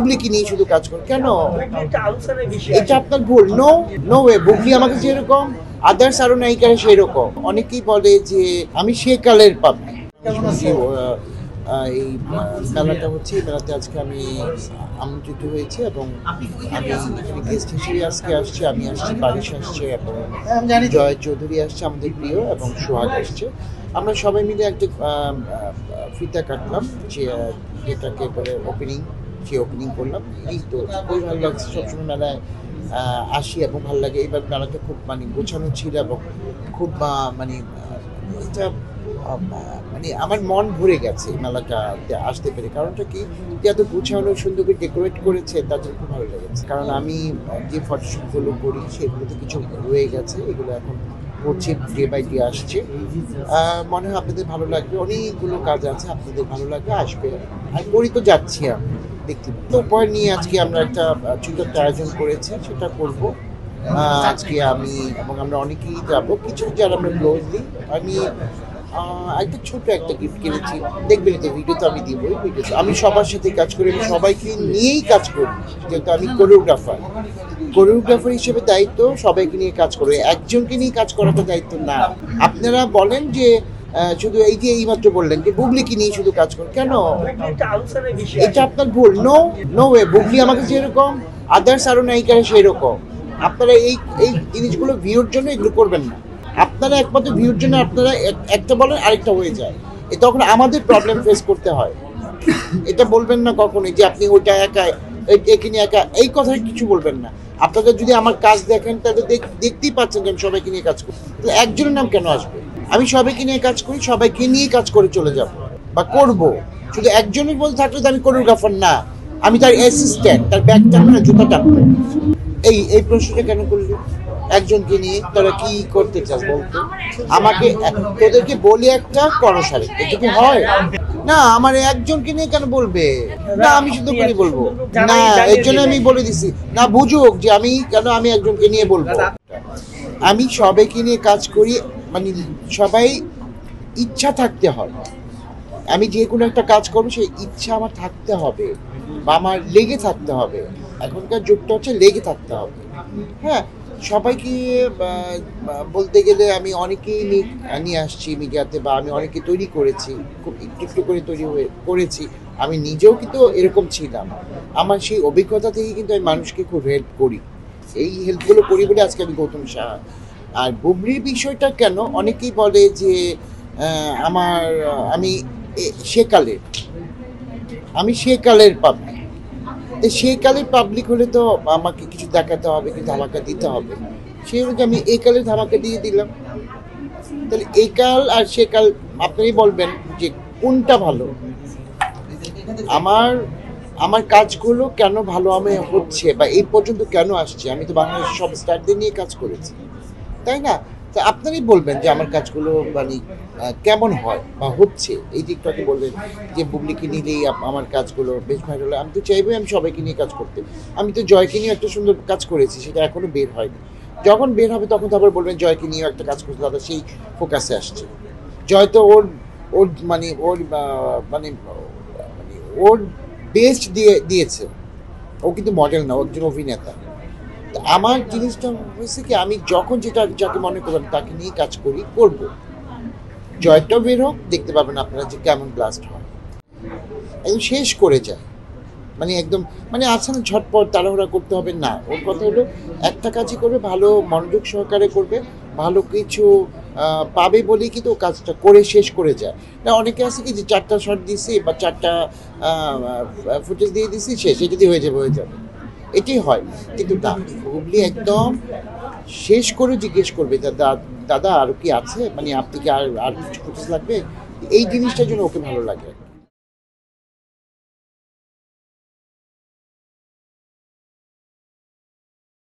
বুবলিকে নিয়ে শুধু কাজ করে কেন? এটা আপনার ভুল। No no way. বুবলি আমাকে যেরকম আদার্স আরো নায়িকারা সেরকম। অনেকেই বলে যে আমি সেকালের পাবলিক। এই মেলাটা হচ্ছে, এই মেলাতে আজকে আমি আমন্ত্রিত হয়েছি এবং আমি এখানে গেস্ট হিসেবে আজকে আসছি। আমি আসছি, বারিশ আসছে এবং জয় চৌধুরী আসছে আমাদের প্রিয়, এবং সোহাগ আসছে। আমরা সবাই মিলে একটা ফিতা কাটলাম, যেটাকে বলে ওপেনিং, সে ওপেনিং করলাম। এই তো খুবই ভালো লাগছে। সবসময় মেলায় আসি এবং ভালো লাগে। এবার মেলাটা খুব গোছানো ছিল এবং খুব এটা আমার মন ভরে গেছে মেলাটাতে আসতে পেরে। কারণটা কি, যে এত গুছানো সুন্দর করে ডেকোরেট করেছে, তার জন্য খুব ভালো লেগেছে। কারণ আমি যে ফটোশ্যুটগুলো করি সেগুলোতে কিছু রয়ে গেছে, এগুলো এখন করছি, ডে বাই ডে আসছে। মনে হয় আপনাদের ভালো লাগবে। অনেকগুলো কাজ আছে, আপনাদের ভালো লাগবে, আসবে। আর করি তো যাচ্ছি আমি দেখতে তো উপহার নিয়ে আজকে আমরা একটা ছোট একটা আয়োজন করেছি, সেটা করবো আজকে আমি এবং আমরা অনেকেই যাবো। কিছু যারা আমরা ক্লোজলি, আমি একটা ছোট একটা গিফট কিনেছি, দেখবেন তো ভিডিও তো আমি দিবই। ভিডিও আমি সবার সাথে কাজ করি, আমি সবাইকে নিয়েই কাজ করি, যেহেতু আমি কোরিওগ্রাফার হিসেবে দায়িত্ব সবাইকে নিয়ে কাজ করি। একজনকে নিয়ে কাজ করাটা দায়িত্ব না। আপনারা বলেন যে শুধু এই যে এইমাত্র বললেন যে বুবলিকে নিয়ে শুধু কাজ করে কেন? এটা আপনার ভুল। No no way. বুবলি আমাকে যেরকম আদার্স আরো নায়িকারা সেরকম। আপনারা এই জিনিসগুলো ভিউর জন্য এগুলো করবেন না। আপনারা একমাত্র ভিউর জন্য আপনারা একটা বলেন, আরেকটা হয়ে যায়, তখন আমাদের প্রবলেম ফেস করতে হয়। এটা বলবেন না কখনোই যে আপনি ওইটা একা, এখানে একা, এই কথা কিছু বলবেন না। আপনারা যদি আমার কাজ দেখেন তাহলে দেখতেই পাচ্ছেন যে আমি সবাইকে নিয়ে কাজ করি। তাহলে একজনের নাম কেন আসবে? আমি সবাইকে নিয়ে কাজ করি, সবাইকে নিয়ে কাজ করে চলে যাব বা করব। শুধু একজনের বলতে থাকলে তো আমি কোরিওগ্রাফার না, আমি তার অ্যাসিস্ট্যান্ট, তার ব্যাগ টানবে না, জুতা টানবে। এই প্রশ্নটা কেন করলি? একজনকে নিয়ে তোরা কি করতে চাস বলতো? আমাকে তোদেরকে বলি একটা, করস আরেকটা, এটা কি হয়? না, আমার একজনকে নিয়ে কেন বলবে? না, আমি শুধু করে বলবো না, এর জন্য আমি বলে দিছি না, বুঝুক যে আমি একজনকে নিয়ে বলবো। আমি সবাইকে নিয়ে কাজ করি, সবাই ইচ্ছা থাকতে হয়। আমি যে কোনো একটা কাজ করবো, সেই ইচ্ছা আমার থাকতে হবে বা আমার লেগে থাকতে হবে। এখনকার যুগটা হচ্ছে লেগে থাকতে হবে। হ্যাঁ, সবাইকে বলতে গেলে আমি অনেকেই নিয়ে আসছি মিডিয়াতে, বা আমি অনেকে তৈরি করেছি, খুব একটু করে করেছি। আমি নিজেও কিন্তু এরকম ছিলাম। আমার সেই অভিজ্ঞতা থেকে কিন্তু আমি মানুষকে খুব হেল্প করি। এই হেল্পগুলো করি বলে আজকে আমি গৌতম সাহা। আর বুবলির বিষয়টা কেন, অনেকেই বলে যে আমি সেকালের পাবলিক। সেকালের পাবলিক হলে তো আমাকে কিছু দেখাতে হবে, কিছু ধামাকা দিতে হবে। সেই অনুযায়ী আমি এই কালের ধামাকা দিয়ে দিলাম। তাহলে এই কাল আর সেকাল আপনি বলবেন যে কোনটা ভালো? আমার কাজগুলো কেন ভালো আমি হচ্ছে বা এই পর্যন্ত কেন আসছে? আমি তো বাংলাদেশের সব স্টারদের নিয়ে কাজ করেছি, তাই না? তো আপনারাই বলবেন যে আমার কাজগুলো কেমন হয় বা হচ্ছে। এই দিকটাকে বলবেন যে বুবলিকে নিলেই আমার কাজগুলো বেশ ভালো হলো। আমি তো চাইবই আমি সবাইকে নিয়ে কাজ করতে। আমি তো জয়কে নিয়ে একটা সুন্দর কাজ করেছি, সেটা এখনো বের হয়নি। যখন বের হবে তখন তো আবার বলবেন জয়কে নিয়েও একটা কাজ করতে, দাদা সেই ফোকাসে আসছে। জয় তো ওর ওর বেস্ট দিয়েছে। ও কিন্তু মডেল না, ও একজন অভিনেতা। আমার জিনিসটা হয়েছে কি, আমি যখন যাকে মনে করবেন তাকে নিয়ে কাজ করবো। জয়টাও বের হোক, দেখতে পাবেন আপনারা যে কেমন ব্লাস্ট হয়, একদম শেষ করে যায়। একদম আছে না, ঝটপট তাড়াহুড়া করতে হবে না। ওর কথা হলো একটা কাজই করবে, ভালো মনোযোগ সহকারে করবে, ভালো কিছু পাবে বলেই কিন্তু ও কাজটা করে শেষ করে যায়। না, অনেকে আছে কি যে 4টা শট দিছি বা 4টা ফুটেজ দিয়ে দিছি, শেষ, যদি হয়ে যাবে। এটাই হয়, কিন্তু না, বুবলি একদম শেষ করে জিজ্ঞেস করবে দাদা আরো কি আছে, আপনি কি আর কিছু ফুটেজ লাগবে? এই জিনিসটার জন্য ওকে ভালো লাগে।